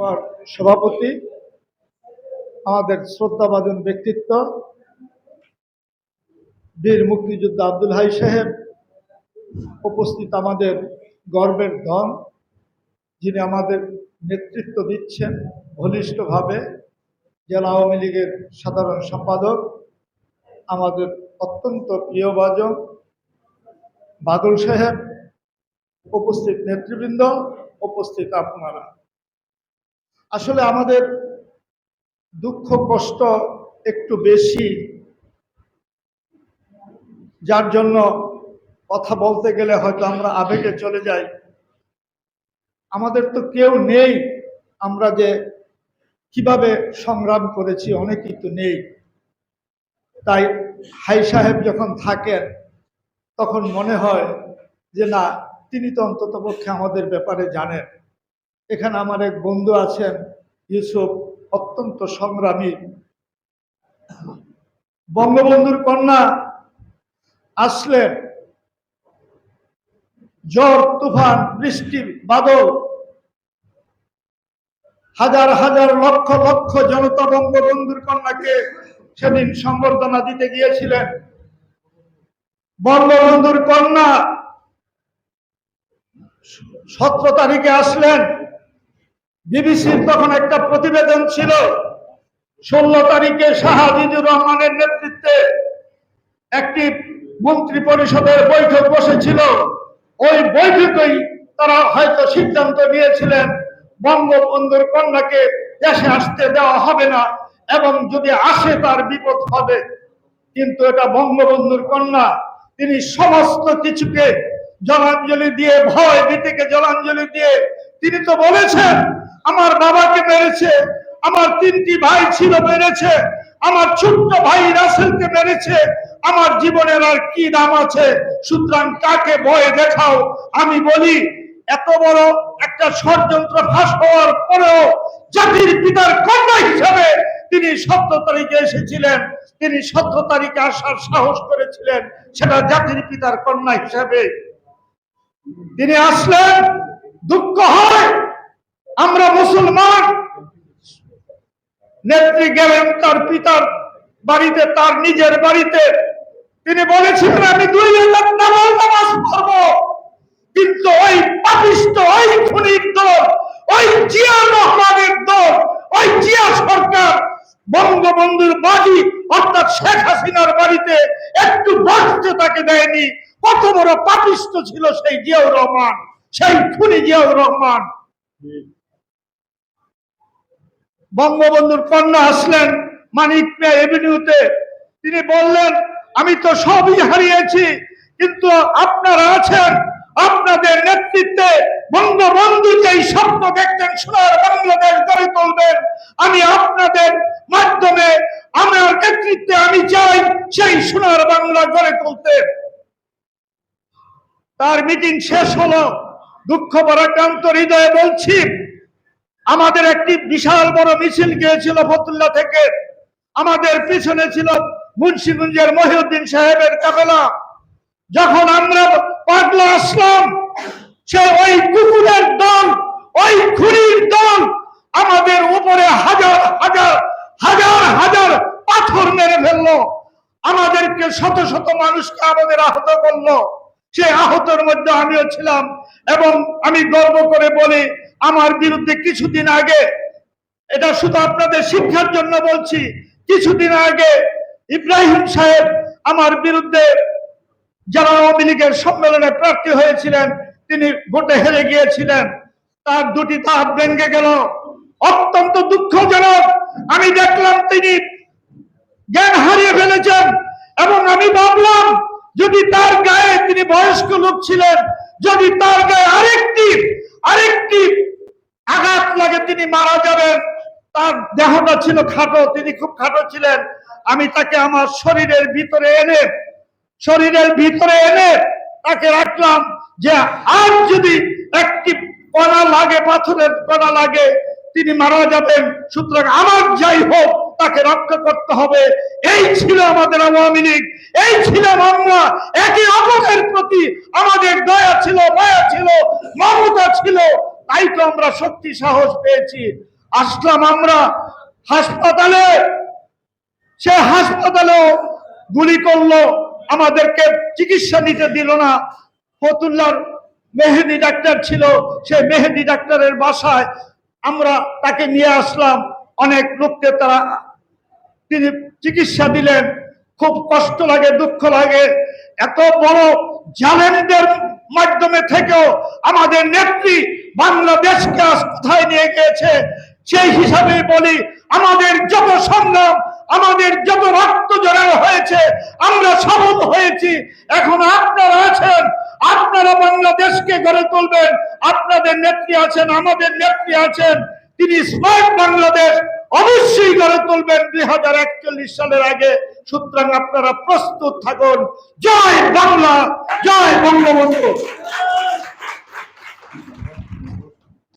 সভার সভাপতি, আমাদের শ্রদ্ধাভাজন ব্যক্তিত্ব বীর মুক্তিযোদ্ধা আব্দুল হাই সাহেব, উপস্থিত আমাদের গর্বের ধন, যিনি আমাদের নেতৃত্ব দিচ্ছেন ঘনিষ্ঠভাবে, জেলা আওয়ামী লীগের সাধারণ সম্পাদক, আমাদের অত্যন্ত প্রিয়ভাজন বাদল সাহেব, উপস্থিত নেতৃবৃন্দ, উপস্থিত আপনারা। আসলে আমাদের দুঃখ কষ্ট একটু বেশি, যার জন্য কথা বলতে গেলে হয়তো আমরা আবেগে চলে যাই। আমাদের তো কেউ নেই, আমরা যে কিভাবে সংগ্রাম করেছি অনেকেই তো নেই। তাই হাই সাহেব যখন থাকেন তখন মনে হয় যে না, তিনি তো অন্তত পক্ষে আমাদের ব্যাপারে জানেন। এখানে আমার এক বন্ধু আছেন ইউসুফ, অত্যন্ত সংগ্রামী। বঙ্গবন্ধুর কন্যা আসলেন, ঝড় তুফান বৃষ্টি বাদল, হাজার হাজার লক্ষ লক্ষ জনতা বঙ্গবন্ধুর কন্যাকে সেদিন সংবর্ধনা দিতে গিয়েছিলেন। বঙ্গবন্ধুর কন্যা 17 তারিখে আসলেন। বিবিসির তখন একটা প্রতিবেদন ছিল, 16 তারিখে শাহ আজিজুর রহমানের নেতৃত্বে একটি মন্ত্রী পরিষদের বৈঠক বসেছিল। ওই বৈঠকেই তারা হয়তো সিদ্ধান্ত নিয়েছিলেন বঙ্গবন্ধুর কন্যাকে দেশে আসতে দেওয়া হবে না, এবং যদি আসে তার বিপদ হবে। কিন্তু এটা বঙ্গবন্ধুর কন্যা, তিনি সমস্ত কিছুকে জলাঞ্জলি দিয়ে, ভয় ভীতিকে জলাঞ্জলি দিয়ে তিনি তো বলেছেন, আমার বাবাকে মেরেছে, আমার 3টি ভাই ছিল মেরেছে, আমার ছোট্ট ভাই রাসেলকে মেরেছে, আমার জীবনের আর কি দাম আছে, সুতরাং কাকে ভয় দেখাও। আমি বলি, এত বড় একটা ষড়যন্ত্র ফাঁস হওয়ার পরেও জাতির পিতার কন্যা হিসাবে তিনি 17 তারিখে এসেছিলেন। তিনি 17 তারিখে আসার সাহস করেছিলেন, সেটা জাতির পিতার কন্যা হিসাবে তিনি আসলেন। দুঃখ হয়, আমরা মুসলমান। নেত্রী গেলেন তার পিতার বাড়িতে, তার নিজের বাড়িতে। তিনি বলেছিলেন আমি 2 রাকাত নামাজ পড়ব, কিন্তু ওই পাপিষ্ট, ওই খুনির দল, ওই জিয়া রহমানের দল, ওই জিয়া সরকার বঙ্গবন্ধুর বাড়ি অর্থাৎ শেখ হাসিনার বাড়িতে একটু বসতে তাকে দেয়নি। কত বড় পাপিষ্ট ছিল সেই জিয়াউর রহমান, সেই খুনি জিয়াউর রহমান। বঙ্গবন্ধুর কন্যা আসলেন মানিক মিয়া এভিনিউতে। তিনি বললেন আমি তো সবই হারিয়েছি, কিন্তু আপনারা আছেন, আপনাদের নেতৃত্বে বঙ্গবন্ধু যেই স্বপ্ন দেখতেন সোনার বাংলাদেশ গড়ে তুলবেন, আমি আপনাদের মাধ্যমে, আমার নেতৃত্বে আমি চাই সেই সোনার বাংলা গড়ে তুলতে। তার মিটিং শেষ হলো। দুঃখ ভারাক্রান্ত হৃদয়ে বলছি, আমাদের একটি বিশাল বড় মিছিল গিয়েছিল ফতুল্লা থেকে। আমাদের পিছনে ছিল মুন্সিগঞ্জের মহিউদ্দিন সাহেবের কাফেলা। যখন আমরা পাগলা আসলাম, সে ওই কুকুরের দল, ওই খুনির দল আমাদের উপরে হাজার হাজার হাজার হাজার পাথর মেরে ফেললো। আমাদেরকে শত শত মানুষকে আমাদের আহত করলো। সে আহতের মধ্যে আমিও ছিলাম, এবং আমি গর্ব করে বলি, আমার বিরুদ্ধে কিছুদিন আগে, এটা শুধু আপনাদের শিক্ষার জন্য বলছি, কিছুদিন আগে ইব্রাহিম সাহেব আমার বিরুদ্ধে যারা আওয়ামী লীগের সম্মেলনে প্রার্থী হয়েছিলেন, তিনি ভোটে হেরে গিয়েছিলেন, তার 2টি দাঁত ভেঙে গেল। অত্যন্ত দুঃখজনক। আমি দেখলাম তিনি জ্ঞান হারিয়ে ফেলেছেন, এবং আমি ভাবলাম যদি তার গায়ে, তিনি বয়স্ক লোক ছিলেন, যদি তার গায়ে আরেকটি আঘাত লাগে তিনি মারা যাবেন। তার দেহটা ছিল খাটো, তিনি খুব খাটো ছিলেন। আমি তাকে আমার শরীরের ভিতরে এনে তাকে রাখলাম, যে আর যদি একটি কণা লাগে, পাথরের কণা লাগে, তিনি মারা যাবেন। সুতরাং আমার যাই হোক, তাকে রক্ষা করতে হবে। এই ছিল আমাদের আওয়ামী লীগ, এই ছিল আমরা। একে অপরের প্রতি আমাদের দয়া ছিল, মায়া ছিল, মমতা ছিল। তাই তো আমরা শক্তি সাহস পেয়েছি। আসলাম আমরা হাসপাতালে, সে হাসপাতালেও গুলি করলো, আমাদেরকে চিকিৎসা নিতে দিল না। ফতুল্লার মেহেদি ডাক্তার ছিল, সেই মেহেদি ডাক্তারের বাসায় আমরা তাকে নিয়ে আসলাম। অনেক লোককে তিনি চিকিৎসা দিলেন। খুব কষ্ট লাগে, দুঃখ লাগে। এত বড় জালেমদের মাধ্যমে থেকেও আমাদের নেত্রী বাংলাদেশকে আজ কোথায় নিয়ে গিয়েছে, সেই হিসাবে বলি আমাদের যত সংগ্রাম, আমাদের যত রক্ত জড়ানো হয়েছে, আমরা সফল হয়েছি। এখন আপনারা আছেন, আপনারা বাংলাদেশকে গড়ে তুলবেন। আপনাদের নেত্রী আছেন, আমাদের নেত্রী আছেন, তিনি স্মার্ট বাংলাদেশ অবশ্যই গড়ে তুলবেন 2041 সালের আগে। সুতরাং আপনারা প্রস্তুত থাকুন। জয় বাংলা, জয় বঙ্গবন্ধু।